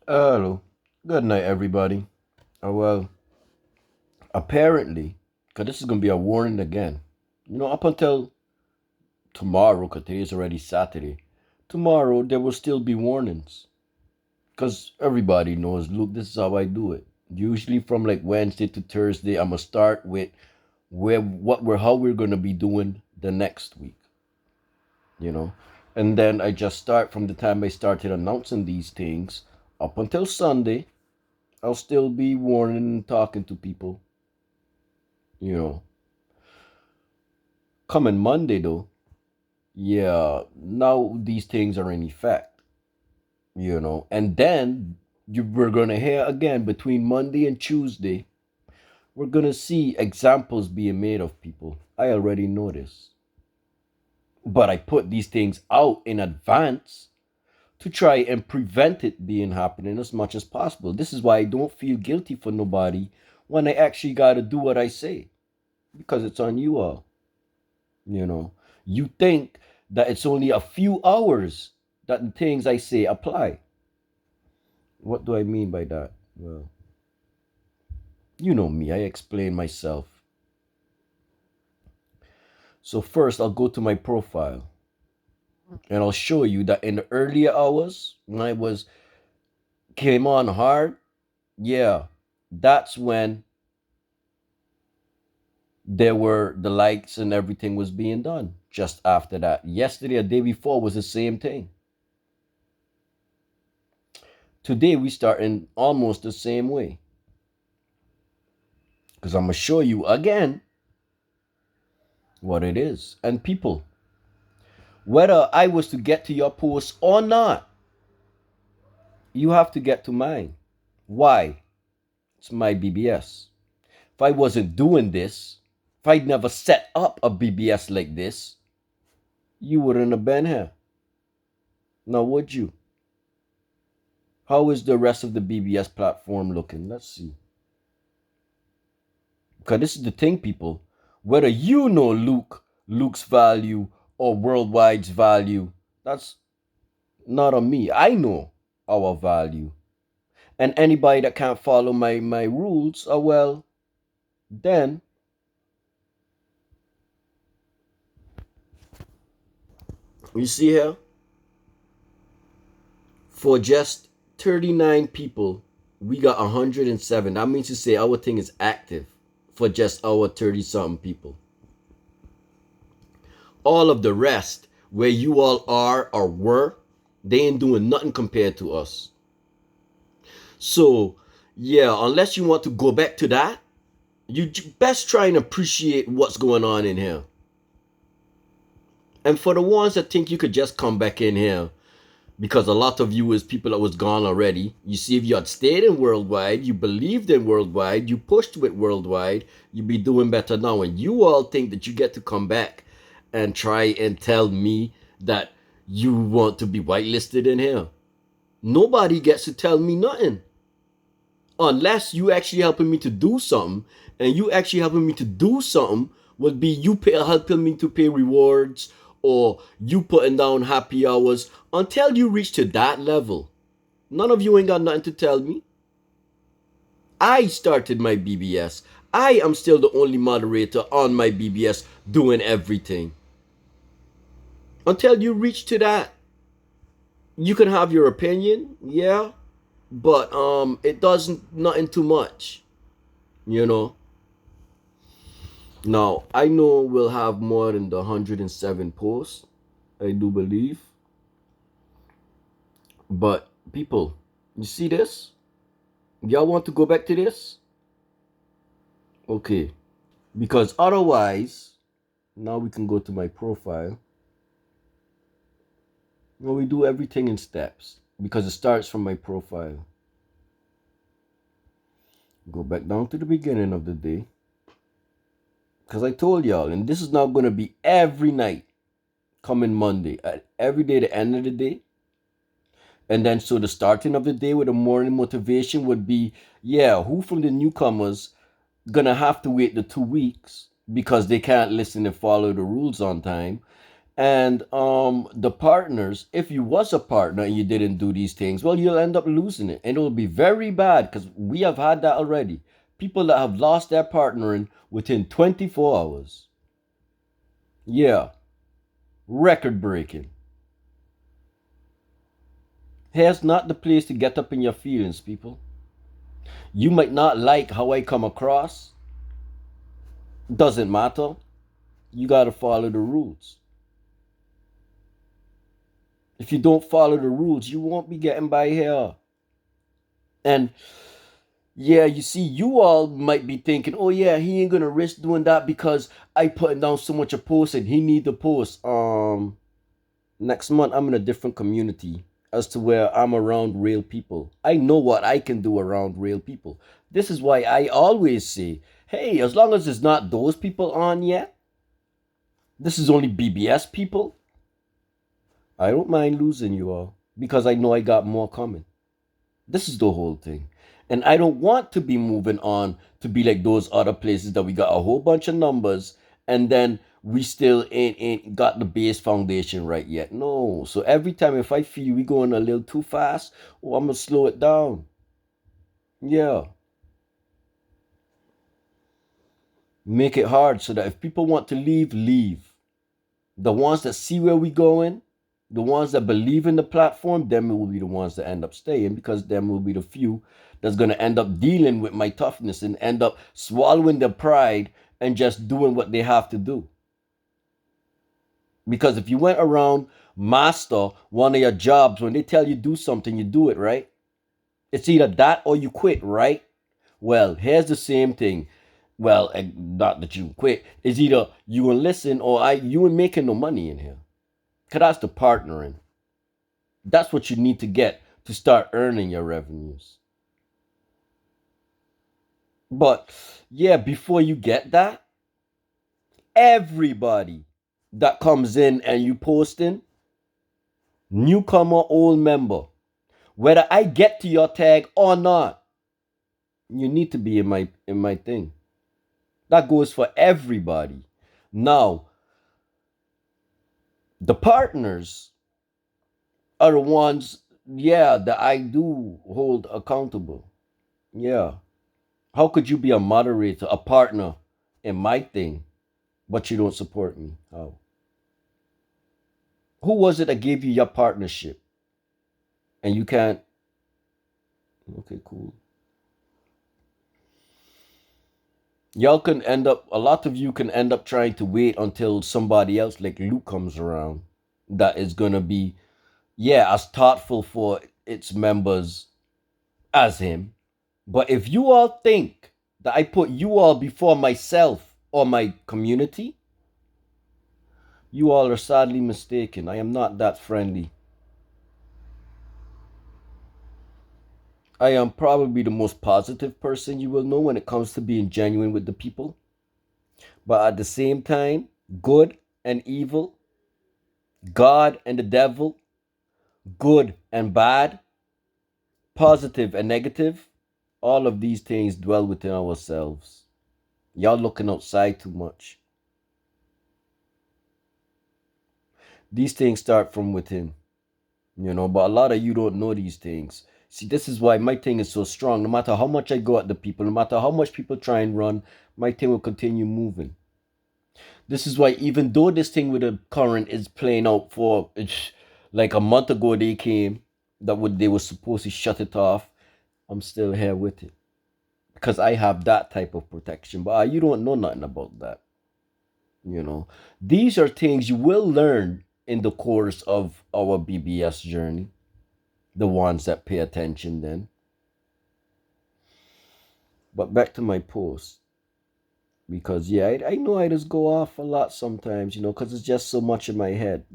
Hello. Good night, everybody. Well, apparently, because this is going to be a warning again. Up until tomorrow, because today is already Saturday, tomorrow there will still be warnings. Because everybody knows, look, this is how I do it. Usually from like Wednesday to Thursday, I'm going to start with how we're going to be doing the next week, you know? And then I just start from the time I started announcing these things up until Sunday. I'll still be warning and talking to people, you know. Coming Monday though, yeah, now these things are in effect, and then we're gonna hear again between Monday and Tuesday. We're gonna see examples being made of people. I already know this, but I put these things out in advance to try and prevent it being happening as much as possible. This is why I don't feel guilty for nobody when I actually gotta do what I say, because it's on you all. You know, you think that it's only a few hours that the things I say apply. What do I mean by that? Well, you know me, I explain myself. So, first, I'll go to my profile and I'll show you that in the earlier hours when I was came on hard, yeah, that's when there were the likes and everything was being done. Just after that, yesterday, a day before was the same thing. Today, we start in almost the same way. Because I'm going to show you again what it is. And people, whether I was to get to your post or not, you have to get to mine. Why? It's my BBS. If I wasn't doing this, if I'd never set up a BBS like this, you wouldn't have been here. Now, would you? How is the rest of the BBS platform looking? Let's see. Because this is the thing, people. Whether you know Luke's value, or Worldwide's value, that's not on me. I know our value. And anybody that can't follow my rules, well, then you see here, for just 39 people, we got 107. That means to say our thing is active for just our 30 something people. All of the rest, where you all are or were, they ain't doing nothing compared to us. So, yeah, unless you want to go back to that, you best try and appreciate what's going on in here. And for the ones that think you could just come back in here, because a lot of you is people that was gone already. You see, if you had stayed in Worldwide, you believed in Worldwide, you pushed with Worldwide, you'd be doing better now. And you all think that you get to come back and try and tell me that you want to be whitelisted in here. Nobody gets to tell me nothing. Unless you actually helping me to do something. And you actually helping me to do something would be you helping me to pay rewards, or you putting down happy hours. Until you reach to that level, none of you ain't got nothing to tell me. I started my BBS. I am still the only moderator on my BBS doing everything. Until you reach to that, you can have your opinion, yeah, but it doesn't nothing too much, you know. Now, I know we'll have more than the 107 posts, I do believe. But people, you see this? Y'all want to go back to this? Okay. Because otherwise, now we can go to my profile. Well, we do everything in steps because it starts from my profile. Go back down to the beginning of the day. Because I told y'all, and this is now going to be every night coming Monday. Every day, the end of the day. And then, so the starting of the day with a morning motivation would be, yeah, who from the newcomers gonna have to wait the 2 weeks because they can't listen and follow the rules on time. And the partners, if you was a partner and you didn't do these things, well, you'll end up losing it. And it will be very bad because we have had that already. People that have lost their partnering within 24 hours. Yeah, record breaking. Here's not the place to get up in your feelings, people. You might not like how I come across. Doesn't matter. You got to follow the rules. If you don't follow the rules, you won't be getting by here. And yeah, you see, you all might be thinking, oh yeah, he ain't gonna risk doing that because I putting down so much of post and he need the post. Next month I'm in a different community as to where I'm around real people. I know what I can do around real people. This is why I always say, hey, as long as it's not those people on yet, this is only BBS people. I don't mind losing you all because I know I got more coming. This is the whole thing. And I don't want to be moving on to be like those other places that we got a whole bunch of numbers and then we still ain't got the base foundation right yet. No. So every time if I feel we going a little too fast, oh, I'm gonna slow it down. Yeah. Make it hard so that if people want to leave, leave. The ones that see where we going, the ones that believe in the platform, them will be the ones that end up staying because them will be the few that's going to end up dealing with my toughness and end up swallowing their pride and just doing what they have to do. Because if you went around master one of your jobs, when they tell you do something, you do it, right? It's either that or you quit, right? Well, here's the same thing. Well, not that you quit. It's either you will listen or you ain't making no money in here. Cause that's the partnering. That's what you need to get to start earning your revenues. But yeah, before you get that, everybody that comes in and you posting, newcomer, old member, whether I get to your tag or not, you need to be in my thing. That goes for everybody. Now, the partners are the ones, yeah, that I do hold accountable. Yeah. How could you be a moderator, a partner in my thing, but you don't support me? How? Who was it that gave you your partnership? And you can't. Okay, cool. Y'all can end up, a lot of you can end up trying to wait until somebody else like Luke comes around that is going to be, yeah, as thoughtful for its members as him. But if you all think that I put you all before myself or my community, you all are sadly mistaken. I am not that friendly. I am probably the most positive person you will know when it comes to being genuine with the people. But at the same time, good and evil, God and the devil, good and bad, positive and negative, all of these things dwell within ourselves. Y'all looking outside too much. These things start from within, but a lot of you don't know these things. See, this is why my thing is so strong. No matter how much I go at the people, no matter how much people try and run, my thing will continue moving. This is why even though this thing with the current is playing out for like a month ago they came they were supposed to shut it off, I'm still here with it. Because I have that type of protection. But you don't know nothing about that. These are things you will learn in the course of our BBS journey. The ones that pay attention then. But back to my post. Because yeah, I know I just go off a lot sometimes, because it's just so much in my head.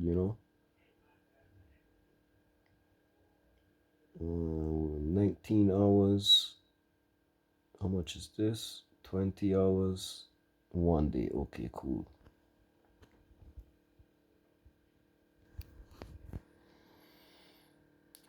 19 hours. How much is this? 20 hours. 1 day. Okay, cool.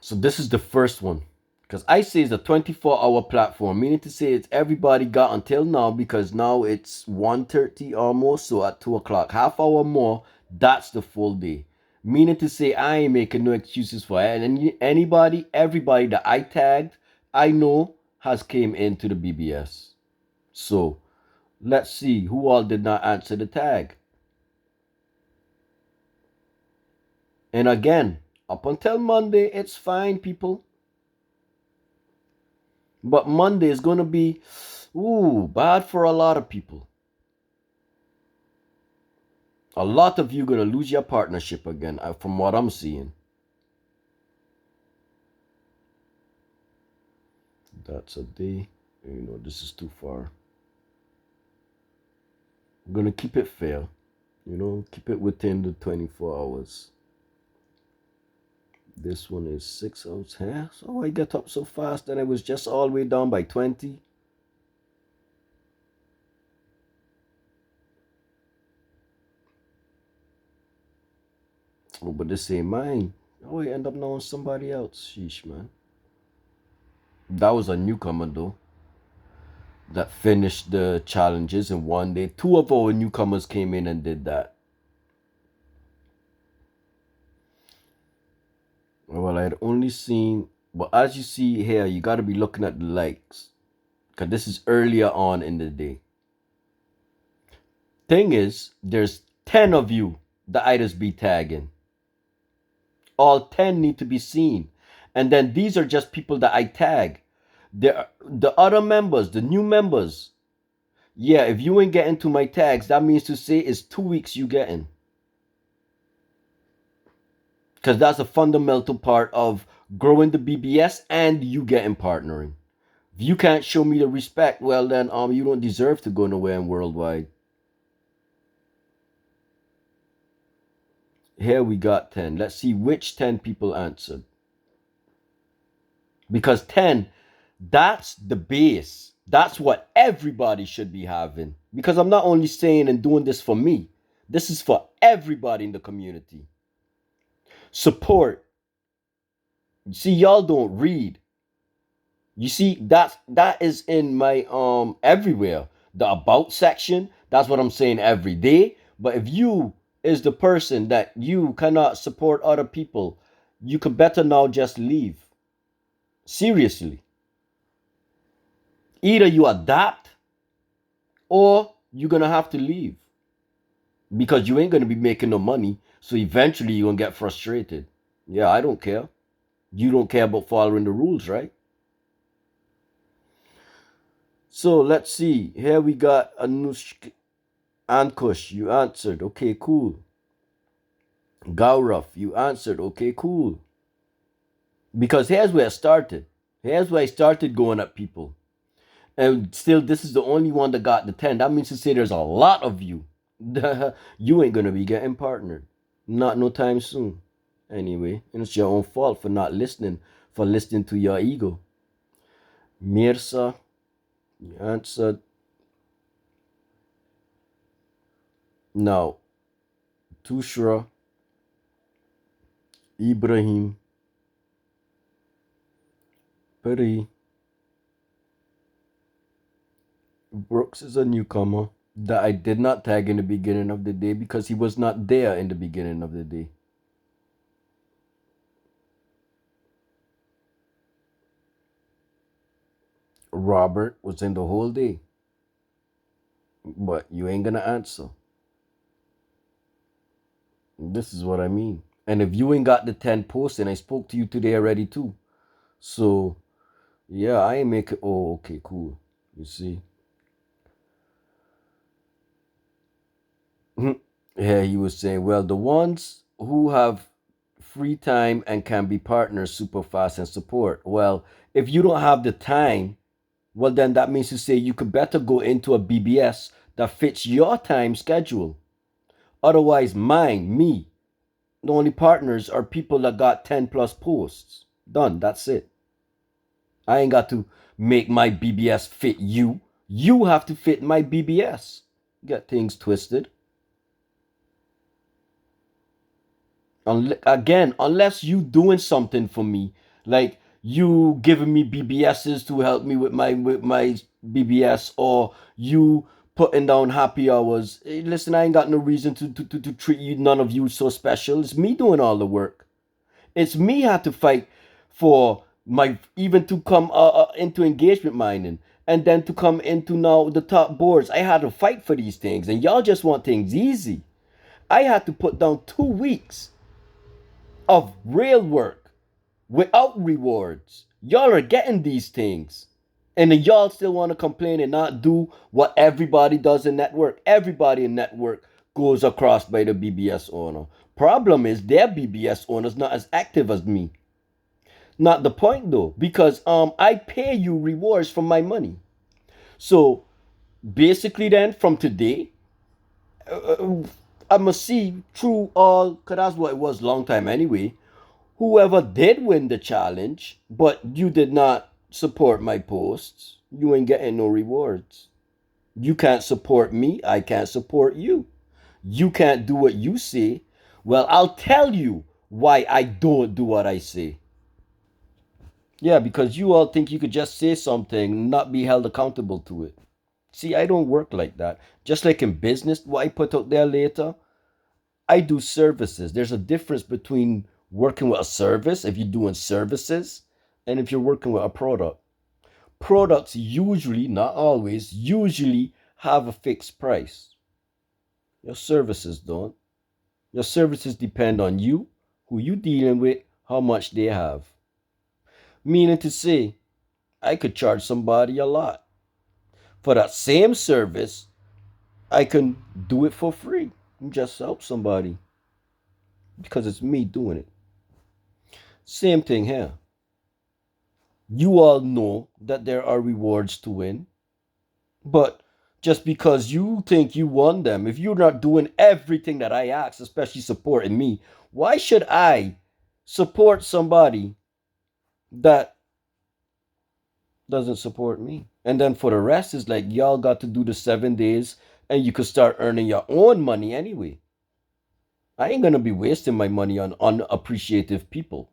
So this is the first one. Because I say it's a 24-hour platform, meaning to say it's everybody got until now because now it's 1:30 almost. So at 2 o'clock, half hour more That's the full day. Meaning to say, I ain't making no excuses for it. And anybody, everybody that I tagged, I know has came into the BBS. So let's see who all did not answer the tag. And again, up until Monday, it's fine, people. But Monday is going to be, bad for a lot of people. A lot of you going to lose your partnership again, from what I'm seeing. That's a day. This is too far. I'm going to keep it fair. Keep it within the 24 hours. This one is 6 hours. Yeah, so I get up so fast and it was just all the way down by 20. Oh, but this ain't mine. Oh, I end up knowing somebody else. Sheesh, man. That was a newcomer, though, that finished the challenges in one day. Two of our newcomers came in and did that. Well, I'd only seen, but as you see here, you got to be looking at the likes, because this is earlier on in the day. Thing is, there's 10 of you that I just be tagging. All 10 need to be seen. And then these are just people that I tag. The other members, the new members. Yeah, if you ain't getting to my tags, that means to say it's 2 weeks you getting. Because that's a fundamental part of growing the BBS and you getting partnering. If you can't show me the respect, well then you don't deserve to go nowhere in worldwide. Here we got 10. Let's see which 10 people answered. Because 10, that's the base. That's what everybody should be having. Because I'm not only saying and doing this for me. This is for everybody in the community. Support. You see, y'all don't read. You see, that is in my everywhere. The about section, that's what I'm saying every day. But if you is the person that you cannot support other people, you could better now just leave. Seriously. Either you adapt or you're gonna have to leave. Because you ain't gonna be making no money. So eventually you're gonna get frustrated. Yeah, I don't care. You don't care about following the rules, right? So let's see. Here we got Anushka Ankush. You answered. Okay, cool. Gaurav, you answered. Okay, cool. Because here's where I started. Here's where I started going at people. And still, this is the only one that got the 10. That means to say there's a lot of you. You ain't gonna be getting partnered. Not no time soon. Anyway, and it's your own fault for not listening, for listening to your ego. Mirza, you answered. Now, Tushra, Ibrahim, Peri, Brooks is a newcomer that I did not tag in the beginning of the day because he was not there in the beginning of the day. Robert was in the whole day. But you ain't gonna answer. This is what I mean. And if you ain't got the 10 posts, and I spoke to you today already too. So yeah, I ain't make it. Oh, okay, cool. You see. Yeah, he was saying, well, the ones who have free time and can be partners super fast and support. Well, if you don't have the time, well, then that means to say you could better go into a BBS that fits your time schedule. Otherwise, me, the only partners are people that got 10 plus posts. Done. That's it. I ain't got to make my BBS fit you. You have to fit my BBS. Get things twisted. Again, unless you doing something for me, like you giving me BBSs to help me with my BBS, or you putting down happy hours. Hey, listen, I ain't got no reason to treat you, none of you, so special. It's me doing all the work. It's me had to fight for my, even to come into engagement mining, and then to come into now the top boards. I had to fight for these things, and y'all just want things easy. I had to put down 2 weeks of real work without rewards. Y'all are getting these things. And then y'all still want to complain and not do what everybody does in network. Everybody in network goes across by the BBS owner. Problem is their BBS owner's not as active as me. Not the point though, because I pay you rewards from my money. So basically then from today, I must see through all, cause that's what it was long time anyway. Whoever did win the challenge, but you did not support my posts, you ain't getting no rewards. You can't support me, I can't support you. You can't do what you say. Well, I'll tell you why I don't do what I say. Yeah, because you all think you could just say something, not be held accountable to it. See, I don't work like that. Just like in business, what I put out there later, I do services. There's a difference between working with a service, if you're doing services, and if you're working with a product. Products usually, not always, usually have a fixed price. Your services don't. Your services depend on you, who you dealing with, how much they have. Meaning to say, I could charge somebody a lot. For that same service, I can do it for free. Just help somebody. Because it's me doing it. Same thing here. You all know that there are rewards to win. But just because you think you won them, if you're not doing everything that I ask, especially supporting me, why should I support somebody that doesn't support me? And then for the rest, is like y'all got to do the 7 days and you could start earning your own money anyway. I ain't gonna be wasting my money on unappreciative people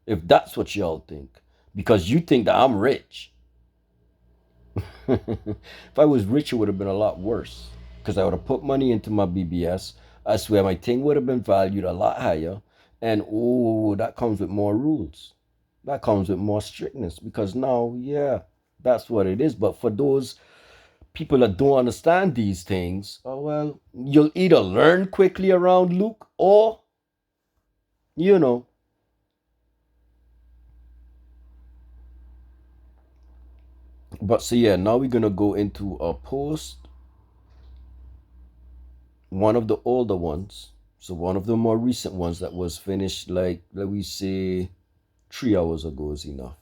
if that's what y'all think. Because you think that I'm rich. If I was rich, it would have been a lot worse. Because I would have put money into my BBS. I swear my thing would have been valued a lot higher. And oh, that comes with more rules. That comes with more strictness. Because now, yeah, that's what it is. But for those people that don't understand these things, oh well, you'll either learn quickly around Luke or, you know. But so yeah, now we're gonna go into a post, one of the older ones. So one of the more recent ones that was finished, like let me say 3 hours ago is enough.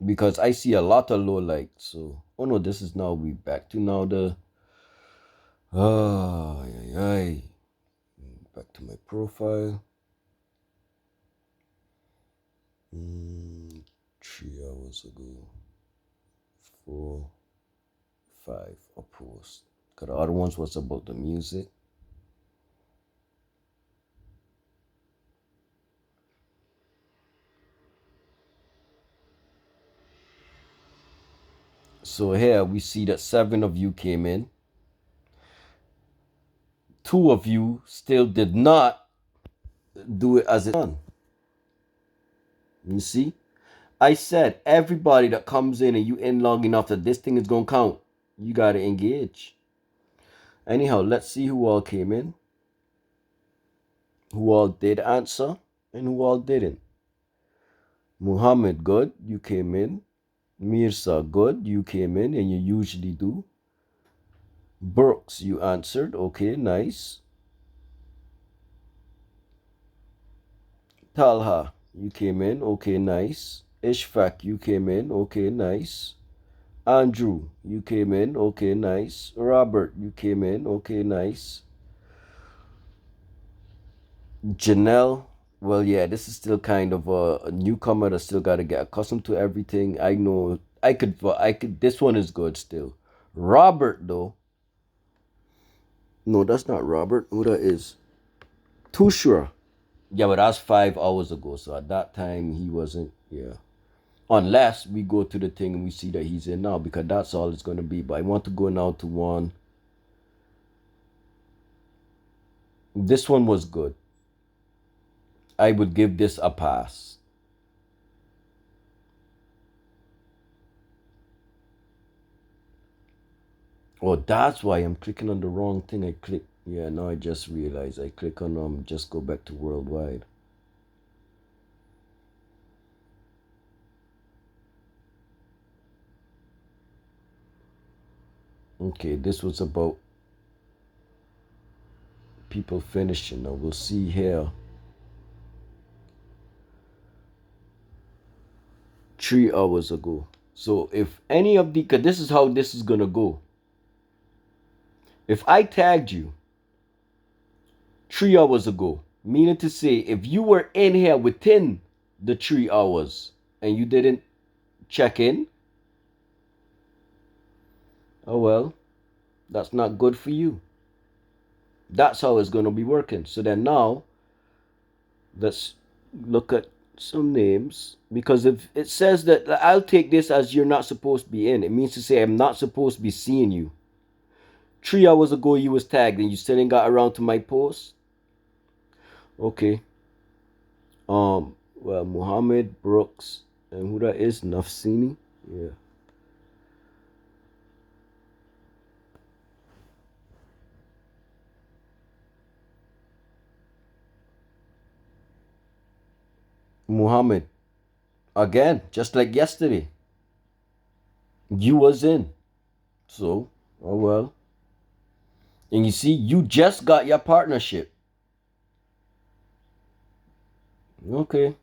Because I see a lot of low likes. So oh no, this is now we back to now the ay, back to my profile. 3 hours ago. 4, 5 a post. Cause the other ones was about the music. So here we see that 7 of you came in. 2 of you still did not do it as it's done. You see? I said everybody that comes in and you in long enough that this thing is gonna count. You gotta engage. Anyhow, let's see who all came in, who all did answer, and who all didn't. Muhammad, good, you came in. Mirza, good, you came in and you usually do. Brooks, you answered. Okay, nice. Talha, you came in. Okay, nice. Ishfaq, you came in. Okay, nice. Andrew, you came in. Okay, nice. Robert, you came in. Okay, nice. Janelle, well, yeah, this is still kind of a newcomer that still got to get accustomed to everything. I know I could, this one is good still. Robert, though, no, that's not Robert. Who that is? Tushra. Yeah, but that's 5 hours ago. So at that time, he wasn't, yeah. Unless we go to the thing and we see that he's in now, because that's all it's going to be. But I want to go now to one. This one was good. I would give this a pass. Oh, that's why I'm clicking on the wrong thing. I click. Yeah, now I just realized I click on just go back to worldwide. Okay, this was about people finishing. Now we'll see here. 3 hours ago. So if any of the, cause this is how this is gonna go. If I tagged you 3 hours ago, meaning to say, if you were in here within the 3 hours and you didn't check in, oh well, that's not good for you. That's how it's gonna be working. So then now, let's look at some names, because if it says that I'll take this as you're not supposed to be in, it means to say I'm not supposed to be seeing you. 3 hours ago you was tagged and you still ain't got around to my post. Okay. Well, Muhammad Brooks, and who that is, Nafsini. Yeah. Muhammad, again, just like yesterday, you was in. So, oh well. And you see, you just got your partnership. Okay.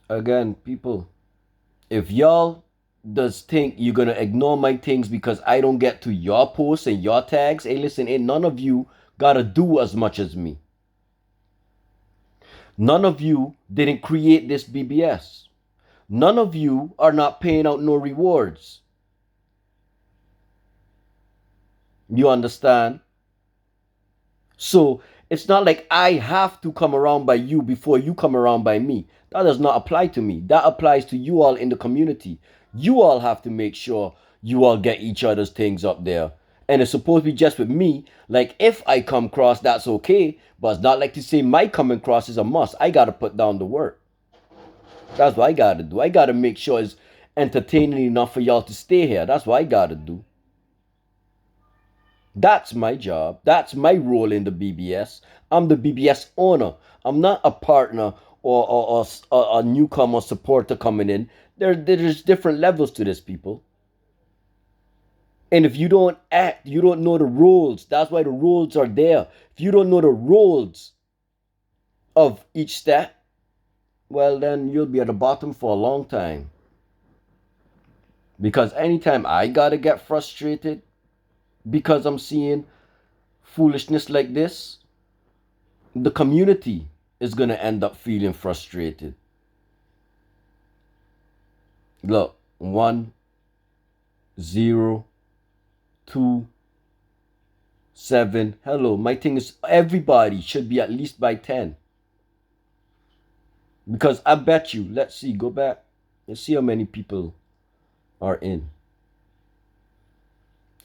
Again, people, if y'all does think you're gonna ignore my things because I don't get to your posts and your tags, hey listen, ain't none of you gotta do as much as me. None of you didn't create this BBS. None of you are not paying out no rewards. You understand? So it's not like I have to come around by you before you come around by me. That does not apply to me. That applies to you all in the community. You all have to make sure you all get each other's things up there. And it's supposed to be just with me. Like if I come across, that's okay. But it's not like to say my coming across is a must. I gotta put down the work. That's what I gotta do. I gotta make sure it's entertaining enough for y'all to stay here. That's what I gotta do. That's my job. That's my role in the BBS. I'm the BBS owner. I'm not a partner or a newcomer supporter coming in. There's different levels to this, people. And if you don't act, you don't know the rules. That's why the rules are there. If you don't know the rules of each step, well, then you'll be at the bottom for a long time. Because anytime I gotta get frustrated because I'm seeing foolishness like this, the community is going to end up feeling frustrated. Look, 1, 0, 2, 7. Hello, my thing is everybody should be at least by 10. Because I bet you, let's see, go back. Let's see how many people are in.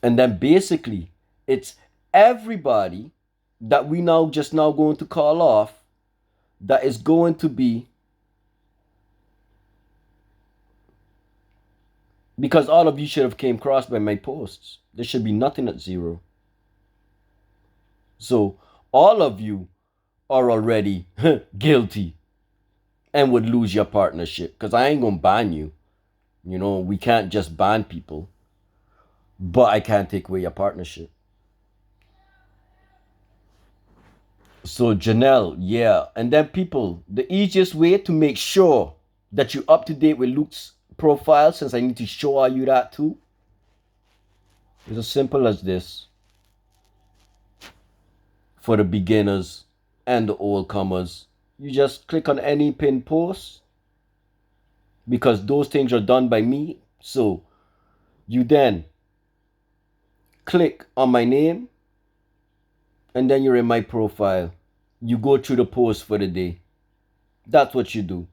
And then basically, it's everybody that we now just now going to call off that is going to be, because all of you should have came across by my posts. There should be nothing at 0. So all of you are already guilty and would lose your partnership, because I ain't gonna ban you. You know, we can't just ban people, but I can't take away your partnership. So Janelle, yeah. And then people, the easiest way to make sure that you're up to date with Luke's profile, since I need to show you that too, is as simple as this. For the beginners and the old comers, you just click on any pinned post, because those things are done by me. So you then click on my name, and then you're in my profile. You go through the post for the day. That's what you do.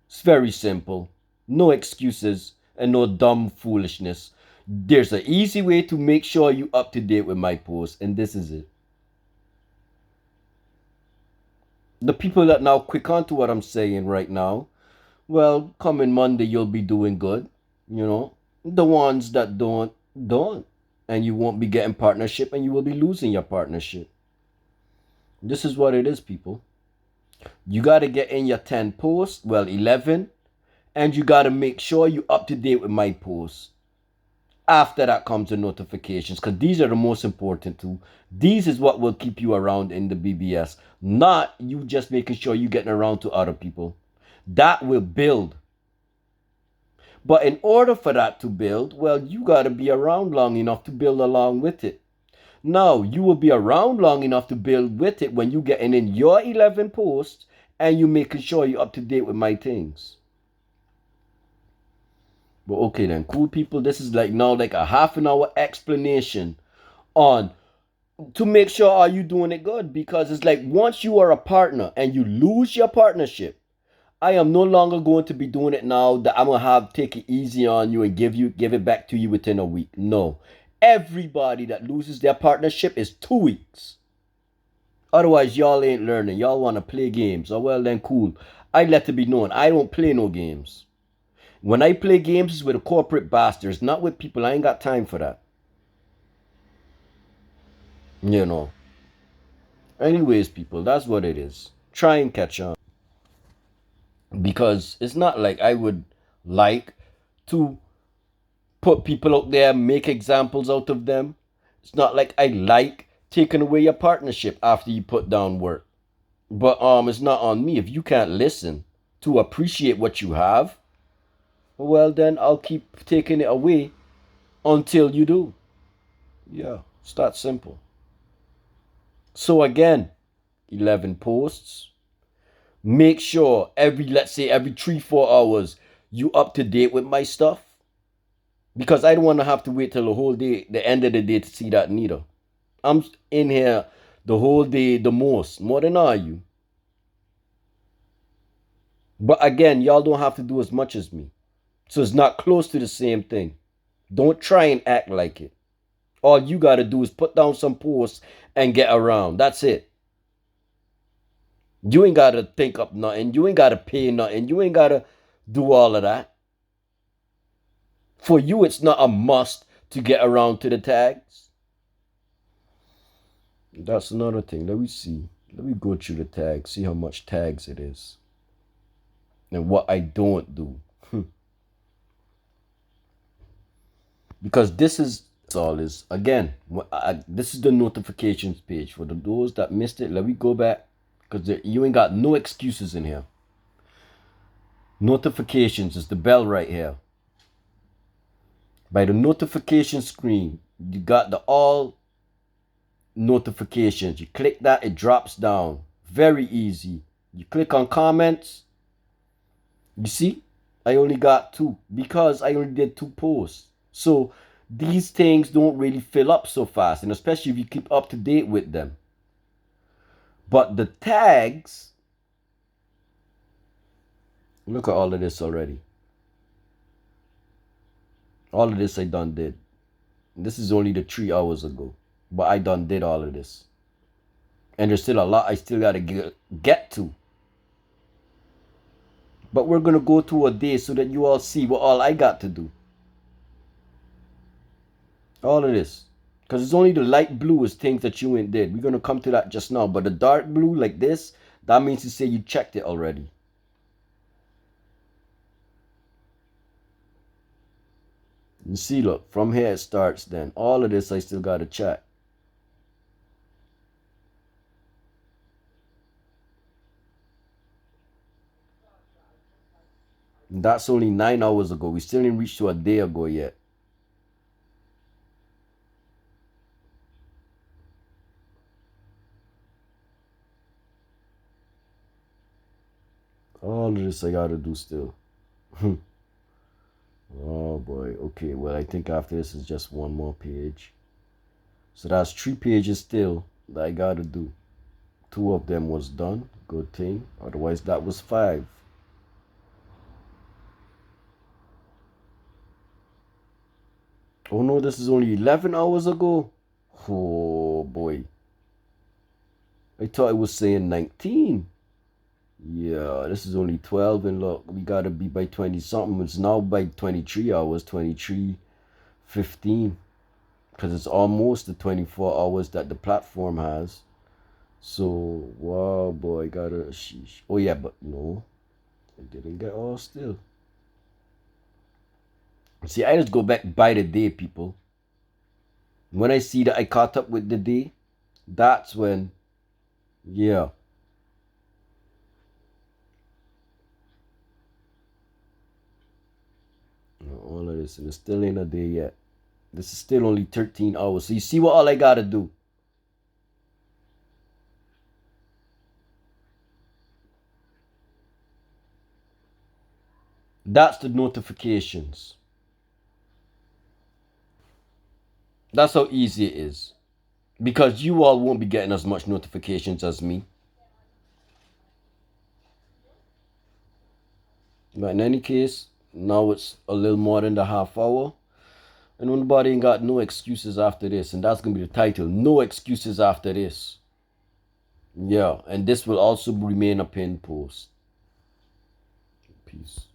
It's very simple. No excuses and no dumb foolishness. There's an easy way to make sure you up to date with my posts, and this is it. The people that now quick on to what I'm saying right now, well, coming Monday you'll be doing good. You know, the ones that don't, and you won't be getting partnership, and you will be losing your partnership. This is what it is, people. You got to get in your 10 posts, well, 11, and you got to make sure you up to date with my posts. After that comes the notifications, because these are the most important too. These is what will keep you around in the BBS, not you just making sure you're getting around to other people. That will build. But in order for that to build, well, you got to be around long enough to build along with it. Now, you will be around long enough to build with it when you getting in your 11 posts and you making sure you're up to date with my things. But okay then, cool people, this is like now like a half an hour explanation on to make sure are you doing it good, because it's like once you are a partner and you lose your partnership, I am no longer going to be doing it now that I'm gonna have take it easy on you and give it back to you within a week. No. Everybody that loses their partnership is 2 weeks. Otherwise, y'all ain't learning. Y'all wanna play games. Oh well then cool. I let it be known. I don't play no games. When I play games, it's with the corporate bastards, not with people. I ain't got time for that. You know. Anyways, people, that's what it is. Try and catch on. Because it's not like I would like to put people out there, make examples out of them. It's not like I like taking away your partnership after you put down work. But it's not on me. If you can't listen to appreciate what you have, well then I'll keep taking it away until you do. Yeah, it's that simple. So again, 11 posts. Make sure let's say every 3-4 hours, you up to date with my stuff. Because I don't want to have to wait till the whole day, the end of the day to see that neither. I'm in here the whole day, the most, more than are you. But again, y'all don't have to do as much as me. So it's not close to the same thing. Don't try and act like it. All you got to do is put down some posts and get around. That's it. You ain't got to think up nothing. You ain't got to pay nothing. You ain't got to do all of that. For you, it's not a must to get around to the tags. That's another thing. Let me see. Let me go through the tags, see how much tags it is. And what I don't do. Because this is all is. Again, this is the notifications page. For those that missed it, let me go back. Because you ain't got no excuses in here. Notifications is the bell right here. By the notification screen, you got the all notifications. You click that, it drops down. Very easy. You click on comments. You see, I only got 2 because I only did 2 posts. So these things don't really fill up so fast, and especially if you keep up to date with them. But the tags, look at all of this already. All of this I done did. This is only the 3 hours ago, but I done did all of this. And there's still a lot I still got to get to. But we're going to go through a day so that you all see what all I got to do. All of this. Because it's only the light blue is things that you ain't did. We're going to come to that just now. But the dark blue like this, that means to say you checked it already. You see, look, from here it starts then. All of this I still got to check. And that's only 9 hours ago. We still didn't reach to a day ago yet. All of this I got to do still. Oh boy. Okay, well, I think after this is just one more page. So that's 3 pages still that I got to do. Two of them was done. Good thing. Otherwise, that was 5. Oh no, this is only 11 hours ago. Oh boy. I thought it was saying 19. Yeah, this is only 12, and look, we gotta be by 20 something. It's now by 23 hours, 23:15, because it's almost the 24 hours that the platform has. So, wow, boy, gotta, sheesh. Oh, yeah, but no, I didn't get all still. See, I just go back by the day, people. When I see that I caught up with the day, that's when, yeah. All of this, and it still ain't a day yet. This is still only 13 hours. So you see what all I gotta do? That's the notifications. That's how easy it is. Because you all won't be getting as much notifications as me. But in any case, now it's a little more than the half hour. And nobody ain't got no excuses after this. And that's going to be the title. No excuses after this. Yeah. And this will also remain a pinned post. Peace.